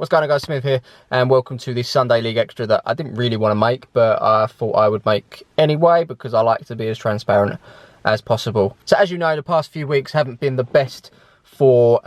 What's going on, guys? Smiv here, and welcome to this Sunday League Extra that I didn't really want to make, but I thought I would make anyway because I like to be as transparent as possible. So as you know, the past few weeks haven't been the best for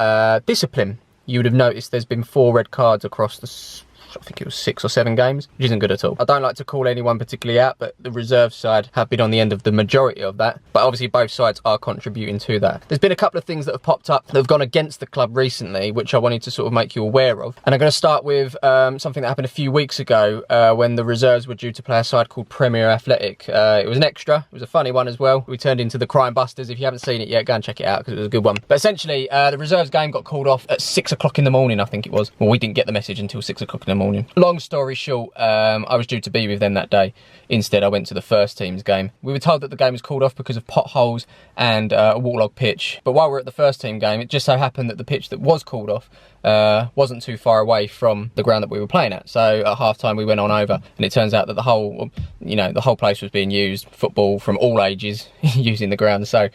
discipline. You would have noticed there's been 4 red cards across the I think it was 6 or 7 games, which isn't good at all. I don't like to call anyone particularly out, but the reserve side have been on the end of the majority of that. But obviously both sides are contributing to that. There's been a couple of things that have popped up that have gone against the club recently, which I wanted to sort of make you aware of. And I'm going to start with something that happened a few weeks ago when the reserves were due to play a side called Premier Athletic. It was an extra. It was a funny one as well. We turned into the Crime Busters. If you haven't seen it yet, go and check it out because it was a good one. But essentially, the reserves game got called off at 6 o'clock in the morning, I think it was. Well, we didn't get the message until 6 o'clock in the morning. Long story short, I was due to be with them that day. Instead, I went to the first team's game. We were told that the game was called off because of potholes and a waterlogged pitch. But while we were at the first team game, it just so happened that the pitch that was called off wasn't too far away from the ground that we were playing at. So at half time we went on over, and it turns out that the whole place was being used, football from all ages using the ground. So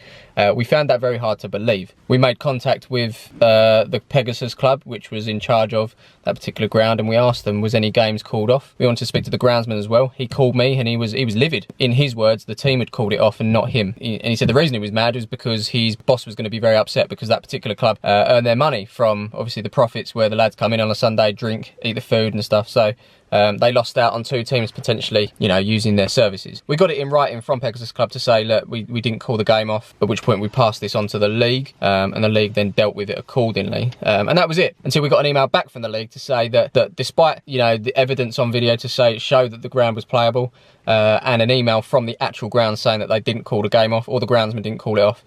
we found that very hard to believe. We made contact with the Pegasus club, which was in charge of that particular ground, and we asked them, was any games called off? We wanted to speak to the groundsman as well. He called me and he was livid. In his words, the team had called it off and not him. And he said the reason he was mad was because his boss was going to be very upset because that particular club earned their money from obviously the profits where the lads come in on a Sunday, drink, eat the food and stuff. So they lost out on 2 teams potentially, using their services. We got it in writing from Pegasus Club to say, look, we didn't call the game off, at which point we passed this on to the league, and the league then dealt with it accordingly. And that was it, until we got an email back from the league to say that despite, the evidence on video to show that the ground was playable, and an email from the actual ground saying that they didn't call the game off, or the groundsman didn't call it off,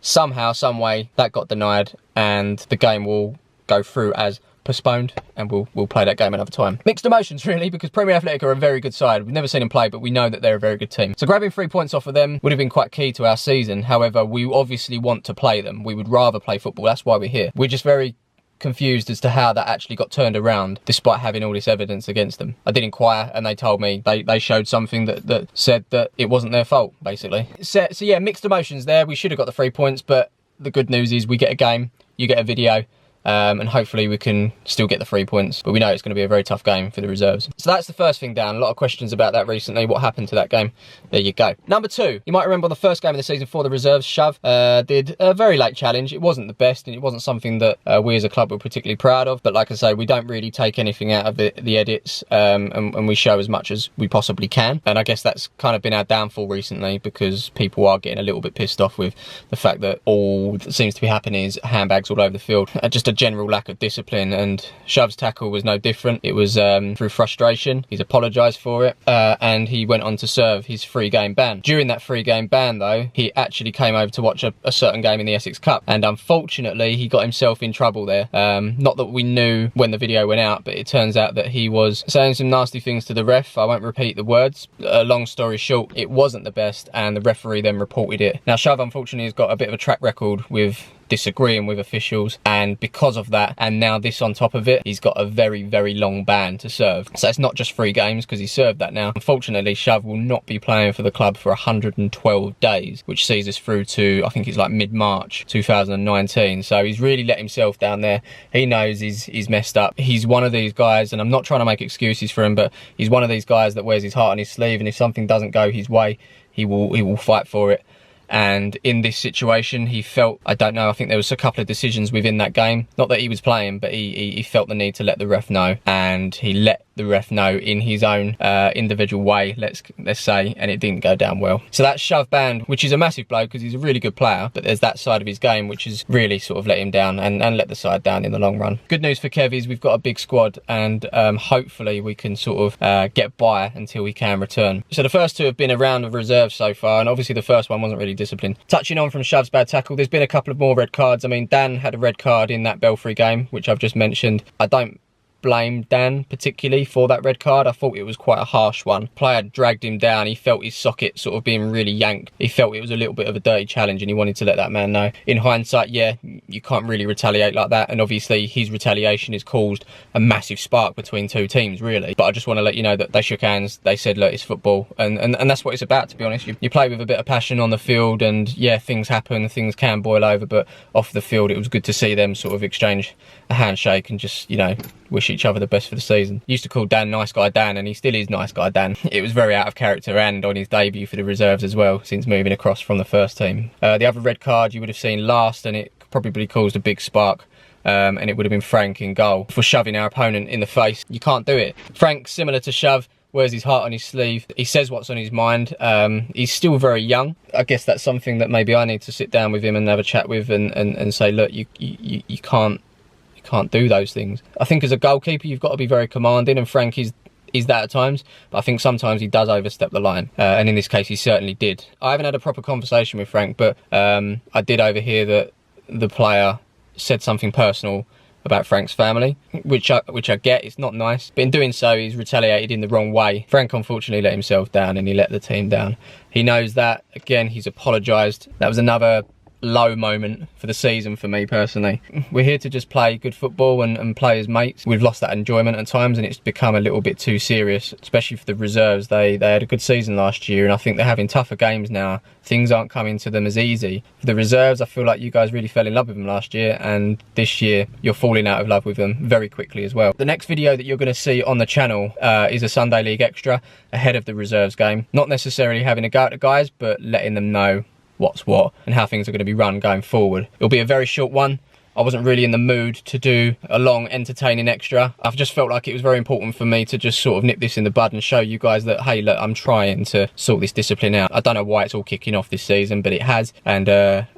somehow, some way, that got denied, and the game will go through as postponed, and we'll play that game another time. Mixed emotions really, because Premier Athletic are a very good side. We've never seen them play, but we know that they're a very good team. So grabbing 3 points off of them would have been quite key to our season. However, we obviously want to play them. We would rather play football. That's why we're here. We're just very confused as to how that actually got turned around despite having all this evidence against them. I did inquire and they told me they showed something that said that it wasn't their fault, basically. So yeah, mixed emotions there. We should have got the 3 points, but the good news is we get a game, you get a video, and hopefully we can still get the 3 points, but we know it's going to be a very tough game for the reserves. So that's the first thing down. A lot of questions about that recently. What happened to that game? There you go. Number 2, you might remember on the first game of the season for the reserves, Smiv did a very late challenge. It wasn't the best, and it wasn't something that we as a club were particularly proud of, but like I say, we don't really take anything out of the edits, and we show as much as we possibly can. And I guess that's kind of been our downfall recently, because people are getting a little bit pissed off with the fact that all that seems to be happening is handbags all over the field. Just a general lack of discipline, and Smiv's tackle was no different. It was through frustration. He's apologised for it, and he went on to serve his 3-game ban. During that 3-game ban though, he actually came over to watch a certain game in the Essex Cup, and unfortunately he got himself in trouble there. Not that we knew when the video went out, but it turns out that he was saying some nasty things to the ref. I won't repeat the words. Long story short, it wasn't the best, and the referee then reported it. Now Smiv unfortunately has got a bit of a track record with disagreeing with officials, and because of that, and now this on top of it, he's got a very, very long ban to serve. So it's not just 3 games, because he's served that now. Unfortunately, Smiv will not be playing for the club for 112 days, which sees us through to, I think it's like mid-March 2019. So he's really let himself down there. He knows he's messed up. He's one of these guys, and I'm not trying to make excuses for him, but he's one of these guys that wears his heart on his sleeve, and if something doesn't go his way, he will fight for it. And in this situation, he felt, I don't know, I think there was a couple of decisions within that game. Not that he was playing, but he felt the need to let the ref know. And he let the ref know in his own individual way, let's say, and it didn't go down well. So that's Smiv banned, which is a massive blow because he's a really good player, but there's that side of his game which has really sort of let him down and let the side down in the long run. Good news for Kev is we've got a big squad, and hopefully we can sort of get by until we can return. So the first 2 have been around the reserve so far, and obviously the first one wasn't really disciplined. Touching on from Smiv's bad tackle, there's been a couple of more red cards. I mean, Dan had a red card in that Belfry game, which I've just mentioned. I don't blame Dan particularly for that red card. I thought it was quite a harsh one. Player dragged him down. He felt his socket sort of being really yanked. He felt it was a little bit of a dirty challenge and he wanted to let that man know. In hindsight, yeah, you can't really retaliate like that, and obviously his retaliation has caused a massive spark between two teams, really. But I just want to let you know that they shook hands. They said, look, it's football, and that's what it's about, to be honest. You play with a bit of passion on the field, and yeah, things happen, things can boil over, but off the field it was good to see them sort of exchange a handshake and just, you know, wish each other the best for the season. Used to call Dan Nice Guy Dan, and he still is Nice Guy Dan. It was very out of character, and on his debut for the reserves as well, since moving across from the first team. The other red card you would have seen last, and it probably caused a big spark, and it would have been Frank in goal for shoving our opponent in the face. You can't do it. Frank, similar to Shove, wears his heart on his sleeve. He says what's on his mind. He's still very young. I guess that's something that maybe I need to sit down with him and have a chat with and say, look, you can't do those things. I think as a goalkeeper, you've got to be very commanding, and Frank is that at times, but I think sometimes he does overstep the line, and in this case he certainly did. I haven't had a proper conversation with Frank, but I did overhear that the player said something personal about Frank's family, which I get, it's not nice, but in doing so he's retaliated in the wrong way. Frank unfortunately let himself down and he let the team down. He knows that. Again, he's apologised. That was another low moment for the season for me personally. We're here to just play good football and play as mates. We've lost that enjoyment at times, and it's become a little bit too serious, especially for the reserves. They had a good season last year, and I think they're having tougher games now. Things aren't coming to them as easy. For the reserves, I feel like you guys really fell in love with them last year, and this year you're falling out of love with them very quickly as well. The next video that you're going to see on the channel is a Sunday League extra ahead of the reserves game. Not necessarily having a go at the guys, but letting them know what's what and how things are going to be run going forward. It'll be a very short one. I wasn't really in the mood to do a long entertaining extra. I've just felt like it was very important for me to just sort of nip this in the bud and show you guys that, hey, look, I'm trying to sort this discipline out. I don't know why it's all kicking off this season, but it has, and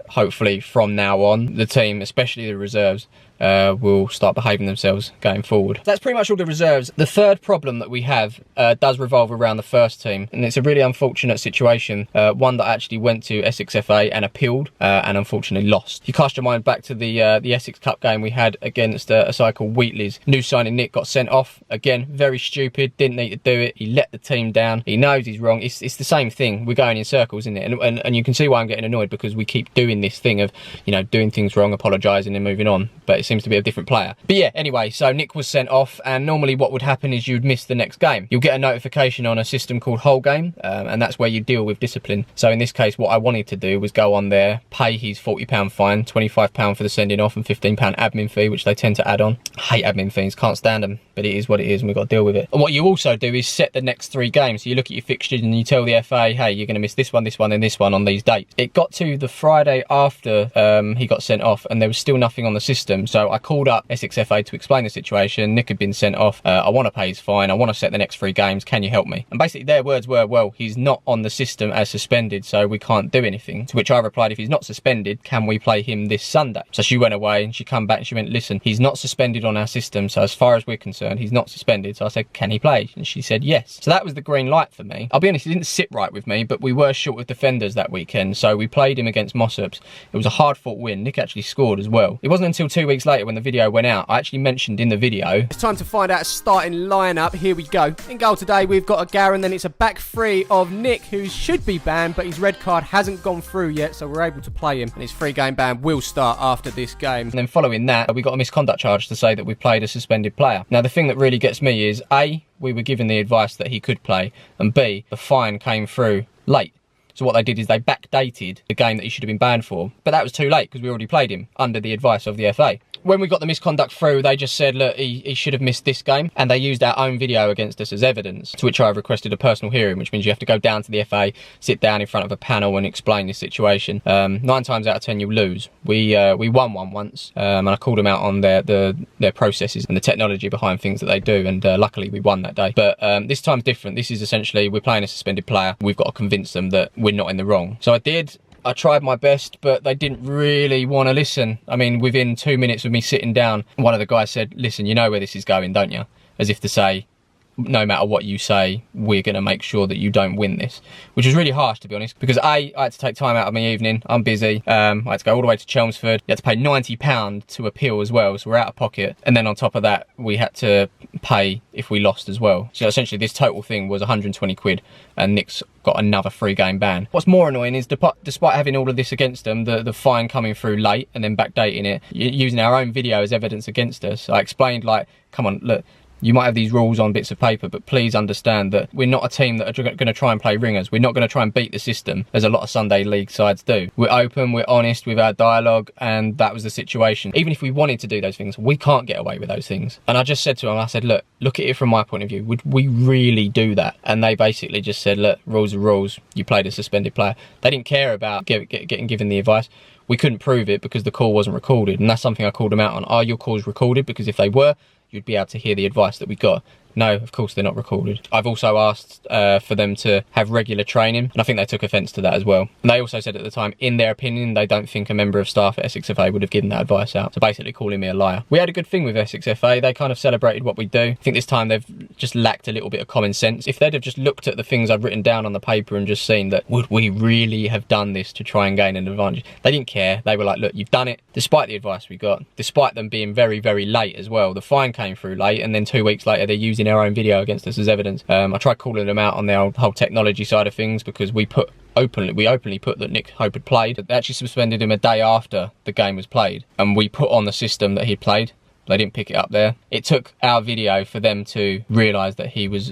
hopefully from now on the team, especially the reserves, will start behaving themselves going forward. That's pretty much all the reserves. The third problem that we have does revolve around the first team, and it's a really unfortunate situation, one that I actually went to Essex FA and appealed, and unfortunately lost. If you cast your mind back to the Essex Cup game we had against a side called Wheatley's, new signing Nick got sent off. Again, very stupid, didn't need to do it. He let the team down. He knows he's wrong. It's the same thing. We're going in circles, isn't it? And you can see why I'm getting annoyed, because we keep doing this thing of, you know, doing things wrong, apologising and moving on, but it seems to be a different player. But yeah, anyway, so Nick was sent off, and normally what would happen is you'd miss the next game. You'll get a notification on a system called Whole Game, and that's where you deal with discipline. So in this case, what I wanted to do was go on there, pay his £40 fine, £25 for the sending off, and £15 admin fee, which they tend to add on. I hate admin fees, can't stand them, but it is what it is, and we've got to deal with it. And what you also do is set the next 3 games. So you look at your fixtures and you tell the FA, hey, you're going to miss this one, and this one on these dates. It got to the Friday after he got sent off, and there was still nothing on the system. So I called up Essex FA to explain the situation. Nick had been sent off. I want to pay his fine. I want to set the next 3 games. Can you help me? And basically their words were, well, he's not on the system as suspended, so we can't do anything. To which I replied, if he's not suspended, can we play him this Sunday? So she went away and she come back and she went, listen, he's not suspended on our system, so as far as we're concerned, he's not suspended. So I said, can he play? And she said yes. So that was the green light for me. I'll be honest, it didn't sit right with me, but we were short of defenders that weekend, so we played him against Mossops. It was a hard-fought win. Nick actually scored as well. It wasn't until 2 weeks later when the video went out, I actually mentioned in the video, it's time to find out a starting lineup. Here we go. In goal today, we've got a Garen, then it's a back 3 of Nick, who should be banned, but his red card hasn't gone through yet, so we're able to play him, and his 3-game ban will start after this game. And then following that, we got a misconduct charge to say that we played a suspended player. Now, the thing that really gets me is, A, we were given the advice that he could play, and B, the fine came through late. So what they did is they backdated the game that he should have been banned for. But that was too late because we already played him under the advice of the FA. When we got the misconduct through, they just said, look, he should have missed this game. And they used our own video against us as evidence, to which I requested a personal hearing, which means you have to go down to the FA, sit down in front of a panel and explain the situation. 9 times out of 10, you'll lose. We won one once, and I called them out on their processes and the technology behind things that they do, and luckily we won that day. But this time's different. This is essentially, we're playing a suspended player. We've got to convince them that we're not in the wrong. So I did. I tried my best, but they didn't really want to listen. I mean, within 2 minutes of me sitting down, one of the guys said, listen, you know where this is going, don't you? As if to say, no matter what you say, we're going to make sure that you don't win this. Which is really harsh, to be honest, because I had to take time out of my evening. I'm busy. I had to go all the way to Chelmsford. You had to pay £90 to appeal as well, so we're out of pocket. And then on top of that, we had to pay if we lost as well. So essentially this total thing was 120 quid, and Nick's got another 3-game ban. What's more annoying is despite having all of this against them, the fine coming through late and then backdating it, using our own video as evidence against us. I explained, like, come on, look, you might have these rules on bits of paper, but please understand that we're not a team that are going to try and play ringers. We're not going to try and beat the system, as a lot of Sunday League sides do. We're open, we're honest with our dialogue, and that was the situation. Even if we wanted to do those things, we can't get away with those things. And I just said to them, I said, look at it from my point of view. Would we really do that? And they basically just said, look, rules are rules. You played a suspended player. They didn't care about getting given the advice. We couldn't prove it because the call wasn't recorded, and that's something I called them out on. Are your calls recorded? Because if they were, you'd be able to hear the advice that we got. No, of course they're not recorded. I've also asked for them to have regular training, and I think they took offence to that as well. And they also said at the time, in their opinion, they don't think a member of staff at Essex FA would have given that advice out. So basically calling me a liar. We had a good thing with Essex FA. They kind of celebrated what we do. I think this time they've just lacked a little bit of common sense. If they'd have just looked at the things I've written down on the paper and just seen that, would we really have done this to try and gain an advantage? They didn't care. They were like, look, you've done it. Despite the advice we got, despite them being very, very late as well. The fine came through late, and then 2 weeks later they're using our own video against us as evidence. I tried calling them out on their whole technology side of things, because we openly put that Nick Hope had played. They actually suspended him a day after the game was played, and we put on the system that he'd played. They didn't pick it up there. It took our video for them to realise that he was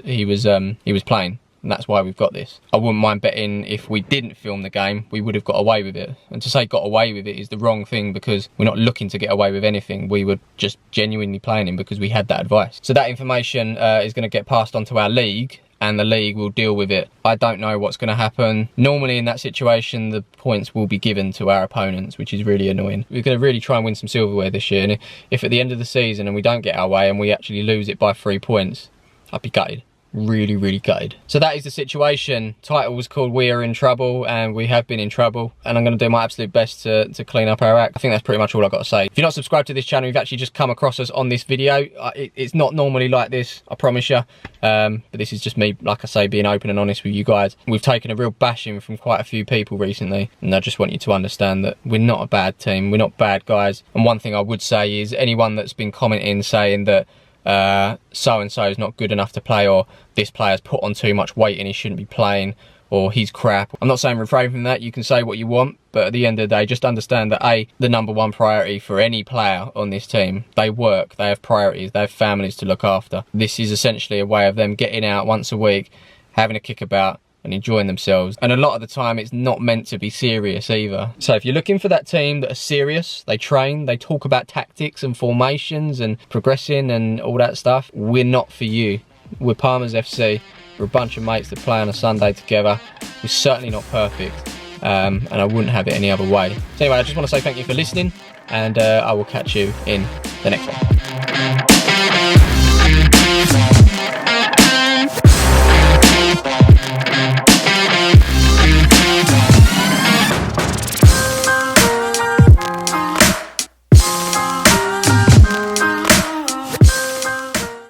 playing. And that's why we've got this. I wouldn't mind betting if we didn't film the game, we would have got away with it. And to say got away with it is the wrong thing, because we're not looking to get away with anything. We were just genuinely playing him because we had that advice. So that information is going to get passed on to our league, and the league will deal with it. I don't know what's going to happen. Normally in that situation, the points will be given to our opponents, which is really annoying. We're going to really try and win some silverware this year. And if at the end of the season and we don't get our way and we actually lose it by 3 points, I'd be gutted. Really, really gutted. So that is the situation. Title was called We Are in Trouble, and we have been in trouble, and I'm going to do my absolute best to clean up our act. I think that's pretty much all I've got to say. If you're not subscribed to this channel, you've actually just come across us on this video. It's not normally like this, I promise you, but this is just me, like I say, being open and honest with you guys. We've taken a real bashing from quite a few people recently, and I just want you to understand that we're not a bad team, we're not bad guys. And one thing I would say is, anyone that's been commenting saying that so-and-so is not good enough to play, or this player's put on too much weight and he shouldn't be playing, or he's crap. I'm not saying refrain from that. You can say what you want, but at the end of the day, just understand that the #1 priority for any player on this team, they work, they have priorities, they have families to look after. This is essentially a way of them getting out once a week, having a kickabout, and enjoying themselves. And a lot of the time it's not meant to be serious either. So if you're looking for that team that are serious, they train, they talk about tactics and formations and progressing and all that stuff, we're not for you. We're Palmer's FC. We're a bunch of mates that play on a Sunday together. We're certainly not perfect, and I wouldn't have it any other way. So anyway, I just want to say thank you for listening, and I will catch you in the next one.